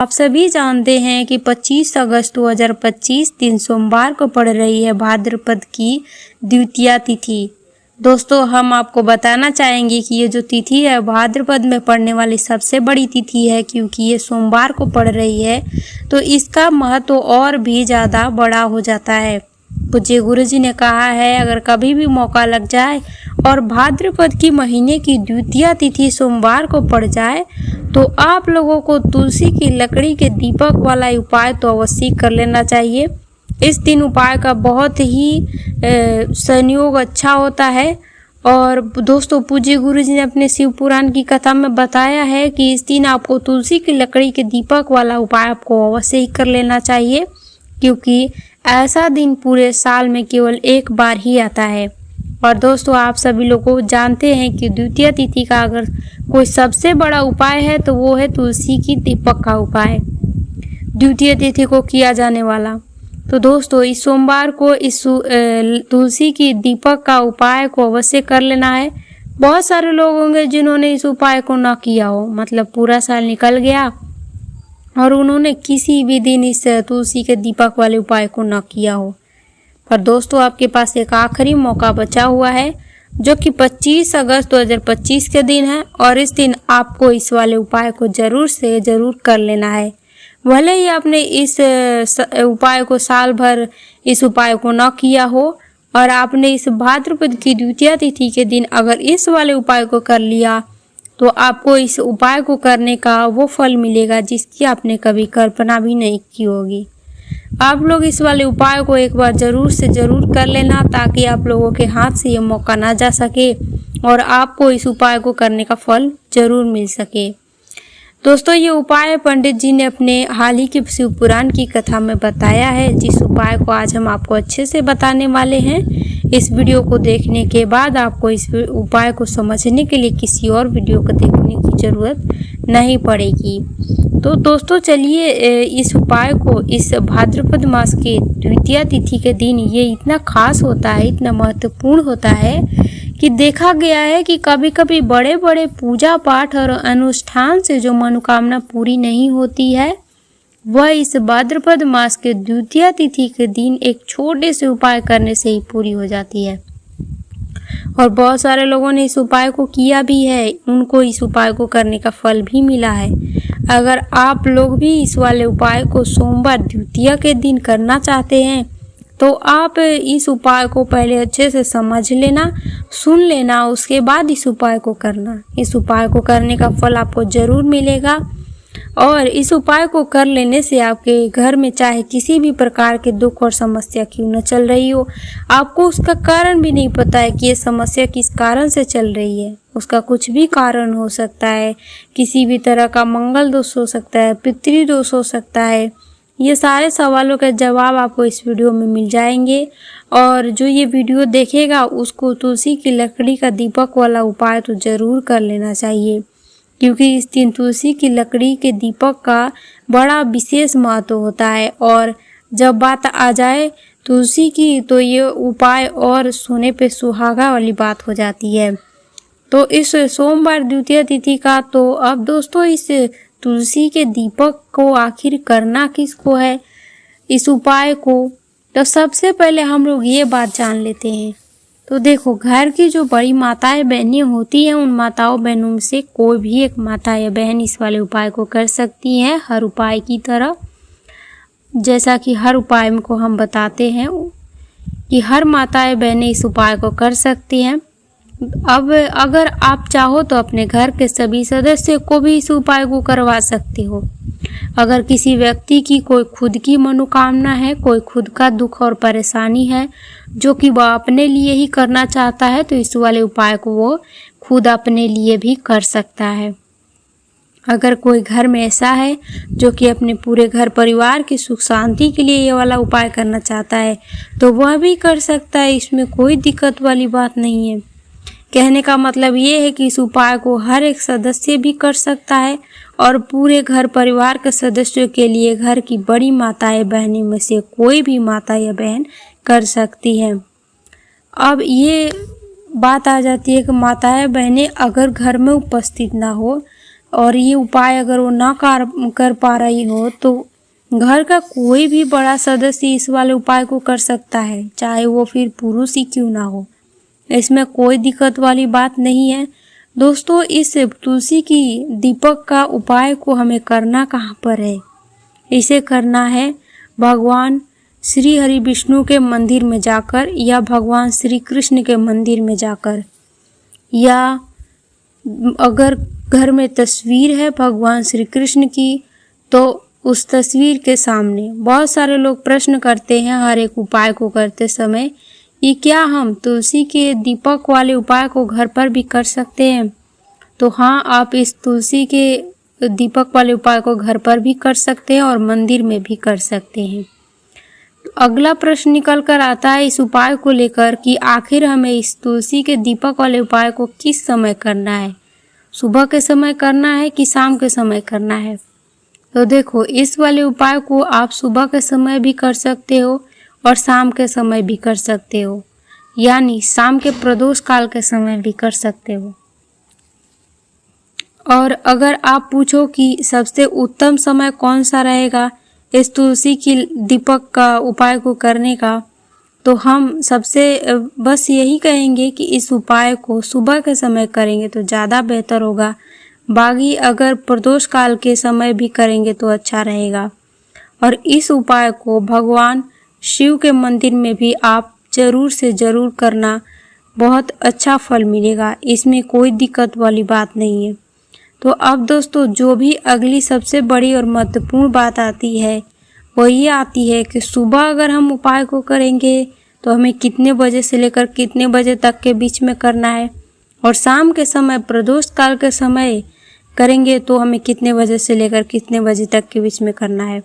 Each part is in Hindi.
आप सभी जानते हैं कि 25 अगस्त 2025 दिन सोमवार को पड़ रही है भाद्रपद की द्वितीया तिथि। दोस्तों, हम आपको बताना चाहेंगे कि ये जो तिथि है भाद्रपद में पड़ने वाली सबसे बड़ी तिथि है, क्योंकि ये सोमवार को पड़ रही है तो इसका महत्व और भी ज़्यादा बड़ा हो जाता है। पूज्य गुरुजी ने कहा है, अगर कभी भी मौका लग जाए और भाद्रपद की महीने की द्वितीया तिथि सोमवार को पड़ जाए तो आप लोगों को तुलसी की लकड़ी के दीपक वाला उपाय तो अवश्य कर लेना चाहिए। इस दिन उपाय का बहुत ही संयोग अच्छा होता है। और दोस्तों, पूज्य गुरुजी ने अपने शिव पुराण की कथा में बताया है कि इस दिन आपको तुलसी की लकड़ी के दीपक वाला उपाय आपको अवश्य ही कर लेना चाहिए, क्योंकि ऐसा दिन पूरे साल में केवल एक बार ही आता है। और दोस्तों, आप सभी लोग जानते हैं कि द्वितीया तिथि का अगर कोई सबसे बड़ा उपाय है तो वो है तुलसी की दीपक का उपाय, द्वितीया तिथि को किया जाने वाला। तो दोस्तों, इस सोमवार को इस तुलसी की दीपक का उपाय को अवश्य कर लेना है। बहुत सारे लोग होंगे जिन्होंने इस उपाय को ना किया हो, मतलब पूरा साल निकल गया और उन्होंने किसी भी दिन इस तुलसी के दीपक वाले उपाय को ना किया हो। पर दोस्तों, आपके पास एक आखिरी मौका बचा हुआ है, जो कि 25 अगस्त 2025 के दिन है, और इस दिन आपको इस वाले उपाय को जरूर से जरूर कर लेना है। भले ही आपने इस उपाय को साल भर इस उपाय को न किया हो, और आपने इस भाद्रपद की द्वितीया तिथि के दिन अगर इस वाले उपाय को कर लिया तो आपको इस उपाय को करने का वो फल मिलेगा जिसकी आपने कभी कल्पना भी नहीं की होगी। आप लोग इस वाले उपाय को एक बार जरूर से जरूर कर लेना, ताकि आप लोगों के हाथ से ये मौका ना जा सके और आपको इस उपाय को करने का फल जरूर मिल सके। दोस्तों, ये उपाय पंडित जी ने अपने हाल ही की शिव पुराण की कथा में बताया है, जिस उपाय को आज हम आपको अच्छे से बताने वाले हैं। इस वीडियो को देखने के बाद आपको इस उपाय को समझने के लिए किसी और वीडियो को देखने की ज़रूरत नहीं पड़ेगी। तो दोस्तों, चलिए इस उपाय को इस भाद्रपद मास के द्वितीया तिथि के दिन ये इतना खास होता है, इतना महत्वपूर्ण होता है कि देखा गया है कि कभी कभी बड़े बड़े पूजा पाठ और अनुष्ठान से जो मनोकामना पूरी नहीं होती है, वह इस भाद्रपद मास के द्वितीया तिथि के दिन एक छोटे से उपाय करने से ही पूरी हो जाती है। और बहुत सारे लोगों ने इस उपाय को किया भी है, उनको इस उपाय को करने का फल भी मिला है। अगर आप लोग भी इस वाले उपाय को सोमवार द्वितीया के दिन करना चाहते हैं तो आप इस उपाय को पहले अच्छे से समझ लेना, सुन लेना, उसके बाद इस उपाय को करना। इस उपाय को करने का फल आपको जरूर मिलेगा। और इस उपाय को कर लेने से आपके घर में चाहे किसी भी प्रकार के दुख और समस्या क्यों न चल रही हो, आपको उसका कारण भी नहीं पता है कि ये समस्या किस कारण से चल रही है। उसका कुछ भी कारण हो सकता है, किसी भी तरह का मंगल दोष हो सकता है, पितृ दोष हो सकता है। ये सारे सवालों के जवाब आपको इस वीडियो में मिल जाएंगे। और जो ये वीडियो देखेगा उसको तुलसी की लकड़ी का दीपक वाला उपाय तो ज़रूर कर लेना चाहिए, क्योंकि इस दिन तुलसी की लकड़ी के दीपक का बड़ा विशेष महत्व होता है। और जब बात आ जाए तुलसी की तो ये उपाय और सोने पे सुहागा वाली बात हो जाती है। तो इस सोमवार द्वितीया तिथि का तो अब दोस्तों, इस तुलसी के दीपक को आखिर करना किसको है, इस उपाय को, तो सबसे पहले हम लोग ये बात जान लेते हैं। तो देखो, घर की जो बड़ी माताएं बहनें होती हैं, उन माताओं बहनों में से कोई भी एक माता या बहन इस वाले उपाय को कर सकती हैं, हर उपाय की तरह। जैसा कि हर उपाय को हम बताते हैं कि हर माताएं बहनें इस उपाय को कर सकती हैं। अब अगर आप चाहो तो अपने घर के सभी सदस्य को भी इस उपाय को करवा सकते हो। अगर किसी व्यक्ति की कोई खुद की मनोकामना है, कोई खुद का दुख और परेशानी है जो कि वह अपने लिए ही करना चाहता है, तो इस वाले उपाय को वो खुद अपने लिए भी कर सकता है। अगर कोई घर में ऐसा है जो कि अपने पूरे घर परिवार की सुख शांति के लिए ये वाला उपाय करना चाहता है, तो वह भी कर सकता है। इसमें कोई दिक्कत वाली बात नहीं है। कहने का मतलब ये है कि इस उपाय को हर एक सदस्य भी कर सकता है, और पूरे घर परिवार के सदस्यों के लिए घर की बड़ी माताएं बहनें में से कोई भी माता या बहन कर सकती है। अब ये बात आ जाती है कि माताएं बहनें अगर घर में उपस्थित ना हो और ये उपाय अगर वो ना कर पा रही हो तो घर का कोई भी बड़ा सदस्य इस वाले उपाय को कर सकता है, चाहे वो फिर पुरुष ही क्यों ना हो। इसमें कोई दिक्कत वाली बात नहीं है। दोस्तों, इस तुलसी की दीपक का उपाय को हमें करना कहाँ पर है? इसे करना है भगवान श्री हरि विष्णु के मंदिर में जाकर, या भगवान श्री कृष्ण के मंदिर में जाकर, या अगर घर में तस्वीर है भगवान श्री कृष्ण की तो उस तस्वीर के सामने। बहुत सारे लोग प्रश्न करते हैं हर एक उपाय को करते समय कि क्या हम तुलसी के दीपक वाले उपाय को घर पर भी कर सकते हैं? तो हाँ, आप इस तुलसी के दीपक वाले उपाय को घर पर भी कर सकते हैं और मंदिर में भी कर सकते हैं। अगला प्रश्न निकल कर आता है इस उपाय को लेकर कि आखिर हमें इस तुलसी के दीपक वाले उपाय को किस समय करना है? सुबह के समय करना है कि शाम के समय करना है? तो देखो, इस वाले उपाय को आप सुबह के समय भी कर सकते हो और शाम के समय भी कर सकते हो, यानी शाम के प्रदोष काल के समय भी कर सकते हो। और अगर आप पूछो कि सबसे उत्तम समय कौन सा रहेगा इस तुलसी की दीपक का उपाय को करने का, तो हम सबसे बस यही कहेंगे कि इस उपाय को सुबह के समय करेंगे तो ज़्यादा बेहतर होगा। बाकी अगर प्रदोष काल के समय भी करेंगे तो अच्छा रहेगा। और इस उपाय को भगवान शिव के मंदिर में भी आप ज़रूर से ज़रूर करना, बहुत अच्छा फल मिलेगा, इसमें कोई दिक्कत वाली बात नहीं है। तो अब दोस्तों, जो भी अगली सबसे बड़ी और महत्वपूर्ण बात आती है वो ये आती है कि सुबह अगर हम उपाय को करेंगे तो हमें कितने बजे से लेकर कितने बजे तक के बीच में करना है, और शाम के समय प्रदोष काल के समय करेंगे तो हमें कितने बजे से लेकर कितने बजे तक के बीच में करना है।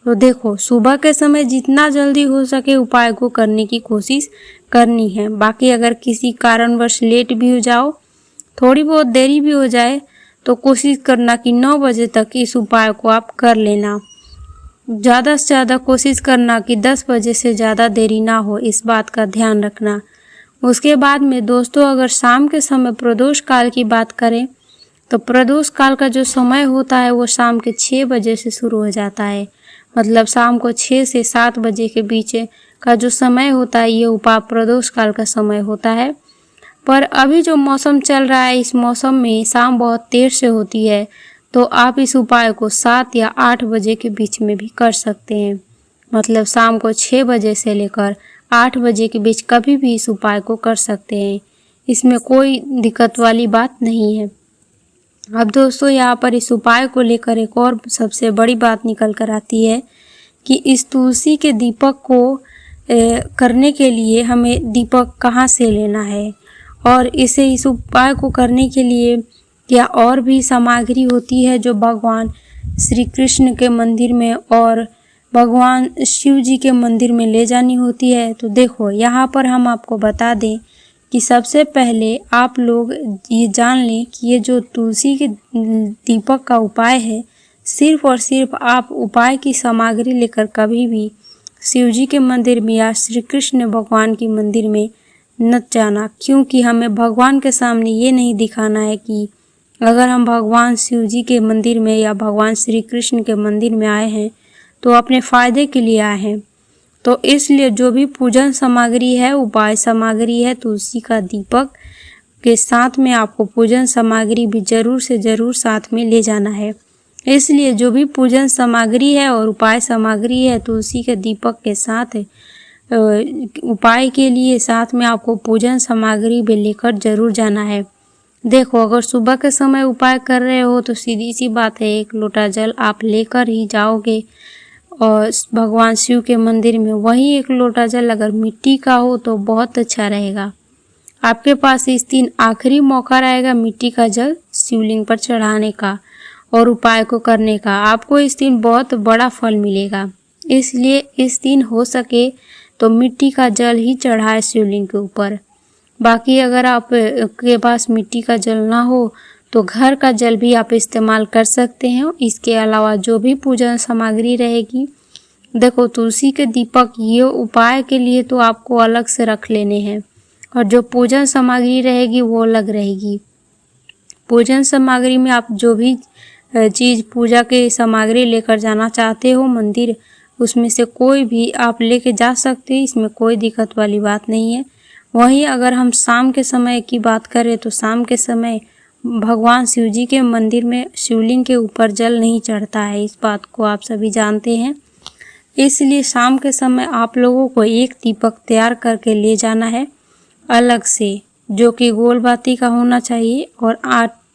तो देखो, सुबह के समय जितना जल्दी हो सके उपाय को करने की कोशिश करनी है। बाकी अगर किसी कारणवश लेट भी हो जाओ, थोड़ी बहुत देरी भी हो जाए, तो कोशिश करना कि 9 बजे तक इस उपाय को आप कर लेना। ज़्यादा से ज़्यादा कोशिश करना कि 10 बजे से ज़्यादा देरी ना हो, इस बात का ध्यान रखना। उसके बाद में दोस्तों, अगर शाम के समय प्रदोष काल की बात करें तो प्रदोष काल का जो समय होता है वो शाम के 6 बजे से शुरू हो जाता है। मतलब शाम को 6 से 7 बजे के बीच का जो समय होता है ये उपाय प्रदोष काल का समय होता है। पर अभी जो मौसम चल रहा है, इस मौसम में शाम बहुत देर से होती है, तो आप इस उपाय को 7 या 8 बजे के बीच में भी कर सकते हैं। मतलब शाम को 6 बजे से लेकर 8 बजे के बीच कभी भी इस उपाय को कर सकते हैं, इसमें कोई दिक्कत वाली बात नहीं है। अब दोस्तों, यहाँ पर इस उपाय को लेकर एक और सबसे बड़ी बात निकल कर आती है कि इस तुलसी के दीपक को करने के लिए हमें दीपक कहाँ से लेना है, और इस उपाय को करने के लिए क्या और भी सामग्री होती है जो भगवान श्री कृष्ण के मंदिर में और भगवान शिव जी के मंदिर में ले जानी होती है। तो देखो, यहाँ पर हम आपको बता दें कि सबसे पहले आप लोग ये जान लें कि ये जो तुलसी के दीपक का उपाय है, सिर्फ और सिर्फ आप उपाय की सामग्री लेकर कभी भी शिव जी के मंदिर में या श्री कृष्ण भगवान के मंदिर में न जाना, क्योंकि हमें भगवान के सामने ये नहीं दिखाना है कि अगर हम भगवान शिव जी के मंदिर में या भगवान श्री कृष्ण के मंदिर में आए हैं तो अपने फ़ायदे के लिए आए हैं। तो इसलिए जो भी पूजन सामग्री है, उपाय सामग्री है, तुलसी का दीपक के साथ में आपको पूजन सामग्री भी ज़रूर से ज़रूर साथ में ले जाना है। इसलिए जो भी पूजन सामग्री है और उपाय सामग्री है, तुलसी के दीपक के साथ उपाय के लिए साथ में आपको पूजन सामग्री भी लेकर ज़रूर जाना है। देखो, अगर सुबह के समय उपाय कर रहे हो तो सीधी सी बात है, 1 लोटा जल आप लेकर ही जाओगे और भगवान शिव के मंदिर में। वही 1 लोटा जल अगर मिट्टी का हो तो बहुत अच्छा रहेगा। आपके पास इस दिन आखिरी मौका रहेगा मिट्टी का जल शिवलिंग पर चढ़ाने का और उपाय को करने का। आपको इस दिन बहुत बड़ा फल मिलेगा, इसलिए इस दिन हो सके तो मिट्टी का जल ही चढ़ाए शिवलिंग के ऊपर। बाकी अगर आप के पास मिट्टी का जल ना हो तो घर का जल भी आप इस्तेमाल कर सकते हैं। इसके अलावा जो भी पूजन सामग्री रहेगी, देखो तुलसी के दीपक ये उपाय के लिए तो आपको अलग से रख लेने हैं और जो पूजन सामग्री रहेगी वो अलग रहेगी। पूजन सामग्री में आप जो भी चीज़ पूजा के सामग्री लेकर जाना चाहते हो मंदिर, उसमें से कोई भी आप लेके जा सकते हैं, इसमें कोई दिक्कत वाली बात नहीं है। वहीं अगर हम शाम के समय की बात करें तो शाम के समय भगवान शिव जी के मंदिर में शिवलिंग के ऊपर जल नहीं चढ़ता है, इस बात को आप सभी जानते हैं। इसलिए शाम के समय आप लोगों को एक दीपक तैयार करके ले जाना है अलग से, जो कि गोल बाती का होना चाहिए, और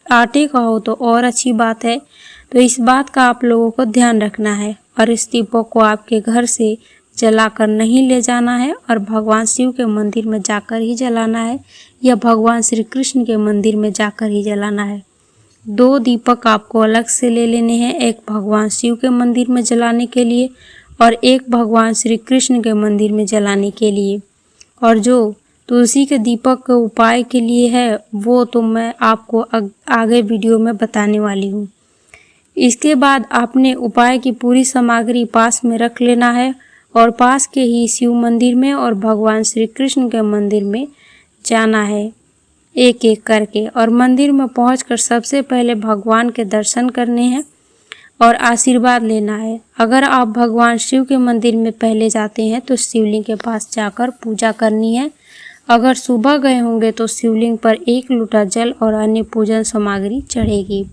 आटे का हो तो और अच्छी बात है। तो इस बात का आप लोगों को ध्यान रखना है, और इस दीपक को आपके घर से जलाकर नहीं ले जाना है और भगवान शिव के मंदिर में जाकर ही जलाना है, या भगवान श्री कृष्ण के मंदिर में जाकर ही जलाना है। 2 दीपक आपको अलग से ले लेने हैं, एक भगवान शिव के मंदिर में जलाने के लिए और एक भगवान श्री कृष्ण के मंदिर में जलाने के लिए। और जो तुलसी के दीपक के उपाय के लिए है वो तो मैं आपको आगे वीडियो में बताने वाली हूँ। इसके बाद आपने उपाय की पूरी सामग्री पास में रख लेना है और पास के ही शिव मंदिर में और भगवान श्री कृष्ण के मंदिर में जाना है एक एक करके, और मंदिर में पहुंचकर सबसे पहले भगवान के दर्शन करने हैं और आशीर्वाद लेना है। अगर आप भगवान शिव के मंदिर में पहले जाते हैं तो शिवलिंग के पास जाकर पूजा करनी है। अगर सुबह गए होंगे तो शिवलिंग पर 1 लोटा जल और अन्य पूजन सामग्री चढ़ेगी।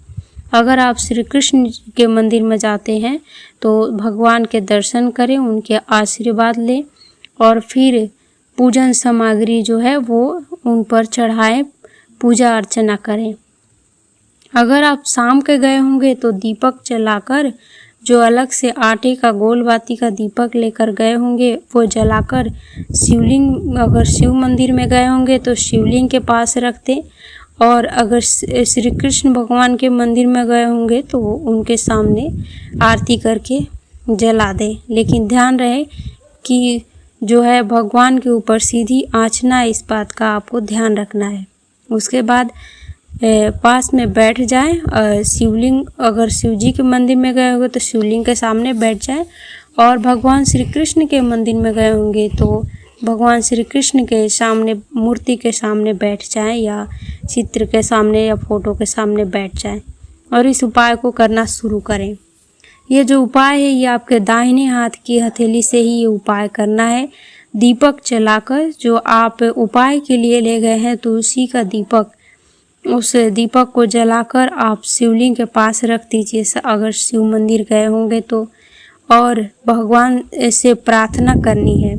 अगर आप श्री कृष्ण के मंदिर में जाते हैं तो भगवान के दर्शन करें, उनके आशीर्वाद लें और फिर पूजन सामग्री जो है वो उन पर चढ़ाएं, पूजा अर्चना करें। अगर आप शाम के गए होंगे तो दीपक जलाकर, जो अलग से आटे का गोल बाती का दीपक लेकर गए होंगे वो जलाकर शिवलिंग, अगर शिव मंदिर में गए होंगे तो शिवलिंग के पास रख दें, और अगर श्री कृष्ण भगवान के मंदिर में गए होंगे तो उनके सामने आरती करके जला दें। लेकिन ध्यान रहे कि जो है भगवान के ऊपर सीधी आँच ना, इस बात का आपको ध्यान रखना है। उसके बाद पास में बैठ जाएं, शिवलिंग, अगर शिव जी के मंदिर में गए होंगे तो शिवलिंग के सामने बैठ जाएं, और भगवान श्री कृष्ण के मंदिर में गए होंगे तो भगवान श्री कृष्ण के सामने, मूर्ति के सामने बैठ जाएं, या चित्र के सामने या फोटो के सामने बैठ जाएं और इस उपाय को करना शुरू करें। ये जो उपाय है ये आपके दाहिने हाथ की हथेली से ही ये उपाय करना है। दीपक जलाकर, जो आप उपाय के लिए ले गए हैं तुलसी का दीपक, उस दीपक को जलाकर आप शिवलिंग के पास रख दीजिए अगर शिव मंदिर गए होंगे तो, और भगवान से प्रार्थना करनी है।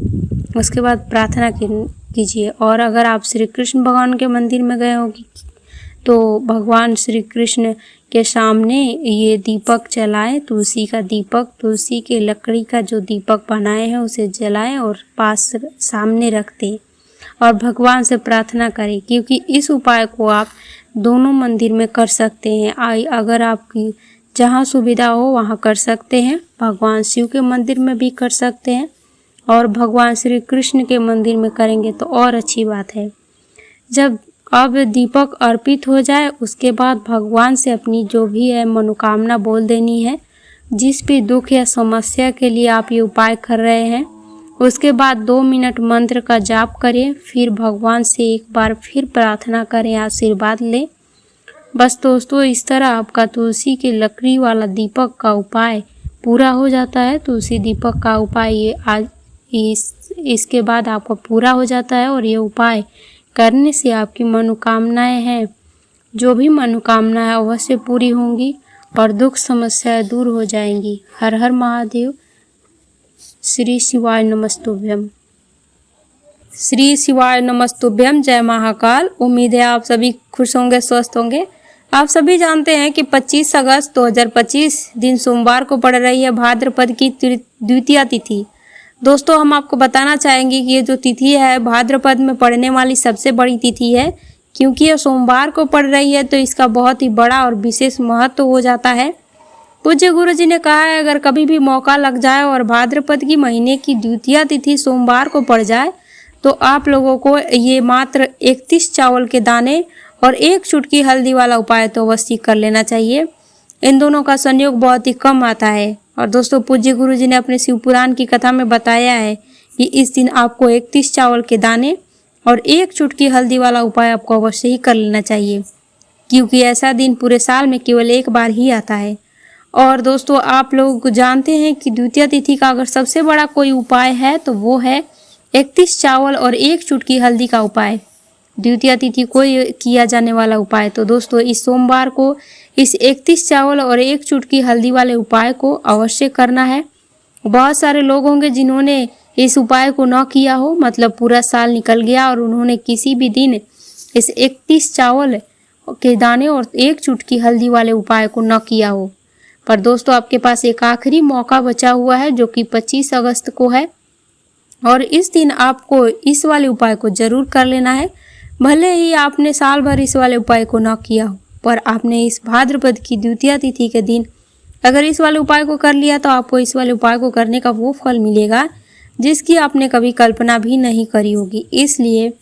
उसके बाद प्रार्थना कीजिए। और अगर आप श्री कृष्ण भगवान के मंदिर में गए होंगे तो भगवान श्री कृष्ण के सामने ये दीपक जलाएं, तुलसी का दीपक, तुलसी के लकड़ी का जो दीपक बनाए हैं उसे जलाएं और पास सामने रख दें और भगवान से प्रार्थना करें, क्योंकि इस उपाय को आप दोनों मंदिर में कर सकते हैं। अगर आपकी जहाँ सुविधा हो वहाँ कर सकते हैं, भगवान शिव के मंदिर में भी कर सकते हैं और भगवान श्री कृष्ण के मंदिर में करेंगे तो और अच्छी बात है। जब अब दीपक अर्पित हो जाए उसके बाद भगवान से अपनी जो भी है मनोकामना बोल देनी है, जिस भी दुख या समस्या के लिए आप ये उपाय कर रहे हैं। उसके बाद 2 मिनट मंत्र का जाप करें, फिर भगवान से एक बार फिर प्रार्थना करें, आशीर्वाद लें। बस दोस्तों, इस तरह आपका तुलसी की लकड़ी वाला दीपक का उपाय पूरा हो जाता है। तुलसी दीपक का उपाय ये आज इसके बाद आपका पूरा हो जाता है और ये उपाय करने से आपकी मनोकामनाएं हैं, जो भी मनोकामना है अवश्य पूरी होंगी और दुख समस्याएं दूर हो जाएंगी। हर हर महादेव। श्री शिवाय नमस्तुभ्यम। श्री शिवाय नमस्तुभ्यम। जय महाकाल। उम्मीद है आप सभी खुश होंगे, स्वस्थ होंगे। आप सभी जानते हैं कि 25 अगस्त 2025 दिन सोमवार को पड़ रही है भाद्रपद की द्वितीया तिथि। दोस्तों, हम आपको बताना चाहेंगे कि ये जो तिथि है भाद्रपद में पड़ने वाली सबसे बड़ी तिथि है, क्योंकि ये सोमवार को पड़ रही है तो इसका बहुत ही बड़ा और विशेष महत्व हो जाता है। पूज्य गुरु जी ने कहा है, अगर कभी भी मौका लग जाए और भाद्रपद की महीने की द्वितीया तिथि सोमवार को पड़ जाए तो आप लोगों को ये मात्र 31 चावल के दाने और 1 चुटकी हल्दी वाला उपाय तो अवश्य कर लेना चाहिए। इन दोनों का संयोग बहुत ही कम आता है। और दोस्तों, पूज्य गुरु जी ने अपने शिव पुराण की कथा में बताया है कि इस दिन आपको 31 चावल के दाने और 1 चुटकी हल्दी वाला उपाय आपको अवश्य ही कर लेना चाहिए। क्योंकि ऐसा दिन पूरे साल में केवल एक बार ही आता है। और दोस्तों आप लोग जानते हैं कि द्वितीया तिथि का अगर सबसे बड़ा कोई उपाय है तो वो है 31 चावल और 1 चुटकी हल्दी का उपाय। द्वितीया तिथि को किया जाने वाला उपाय। तो दोस्तों इस सोमवार को इस 31 चावल और 1 चुटकी हल्दी वाले उपाय को अवश्य करना है। बहुत सारे लोग होंगे जिन्होंने इस उपाय को न किया हो, मतलब पूरा साल निकल गया और उन्होंने किसी भी दिन इस 31 चावल के दाने और 1 चुटकी हल्दी वाले उपाय को न किया हो। पर दोस्तों आपके पास एक आखिरी मौका बचा हुआ है जो कि 25 अगस्त को है, और इस दिन आपको इस वाले उपाय को जरूर कर लेना है। भले ही आपने साल भर इस वाले उपाय को न किया हो, पर आपने इस भाद्रपद की द्वितीया तिथि के दिन अगर इस वाले उपाय को कर लिया तो आपको इस वाले उपाय को करने का वो फल मिलेगा जिसकी आपने कभी कल्पना भी नहीं करी होगी। इसलिए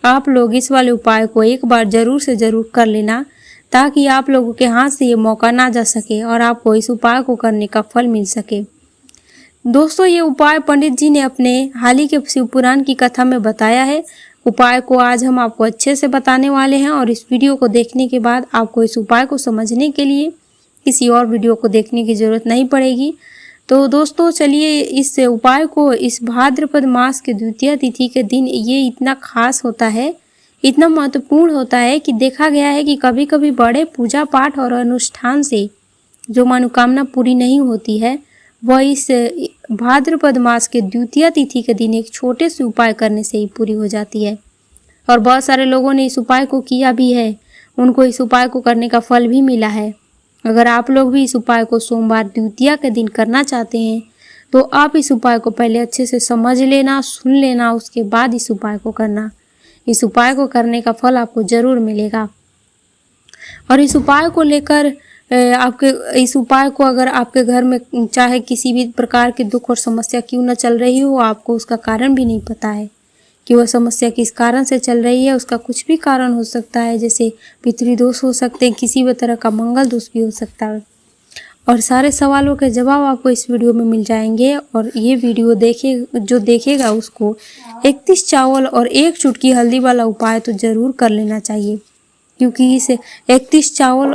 आप लोग इस वाले उपाय को एक बार जरूर से जरूर कर लेना, ताकि आप लोगों के हाथ से ये मौका ना जा सके और आपको इस उपाय को करने का फल मिल सके। दोस्तों ये उपाय पंडित जी ने अपने हाल ही के शिव पुराण की कथा में बताया है। उपाय को आज हम आपको अच्छे से बताने वाले हैं, और इस वीडियो को देखने के बाद आपको इस उपाय को समझने के लिए किसी और वीडियो को देखने की जरूरत नहीं पड़ेगी। तो दोस्तों चलिए इस उपाय को इस भाद्रपद मास के द्वितीया तिथि के दिन ये इतना खास होता है, इतना महत्वपूर्ण होता है कि देखा गया है कि कभी कभी बड़े पूजा पाठ और अनुष्ठान से जो मनोकामना पूरी नहीं होती है वह इस भाद्रपद मास के द्वितीया तिथि के दिन एक छोटे से उपाय करने से ही पूरी हो जाती है। और बहुत सारे लोगों ने इस उपाय को किया भी है, उनको इस उपाय को करने का फल भी मिला है। अगर आप लोग भी इस उपाय को सोमवार द्वितीया के दिन करना चाहते हैं तो आप इस उपाय को पहले अच्छे से समझ लेना, सुन लेना, उसके बाद इस उपाय को करना। इस उपाय को करने का फल आपको जरूर मिलेगा। और इस उपाय को लेकर इस उपाय को अगर आपके घर में चाहे किसी भी प्रकार के दुख और समस्या क्यों न चल रही हो, आपको उसका कारण भी नहीं पता है कि वह समस्या किस कारण से चल रही है, उसका कुछ भी कारण हो सकता है, जैसे पितृदोष हो सकते हैं, किसी भी तरह का मंगल दोष भी हो सकता है। और सारे सवालों के जवाब आपको इस वीडियो में मिल जाएंगे। और ये वीडियो जो देखेगा उसको 31 चावल और 1 चुटकी हल्दी वाला उपाय तो जरूर कर लेना चाहिए, क्योंकि इस 31 चावल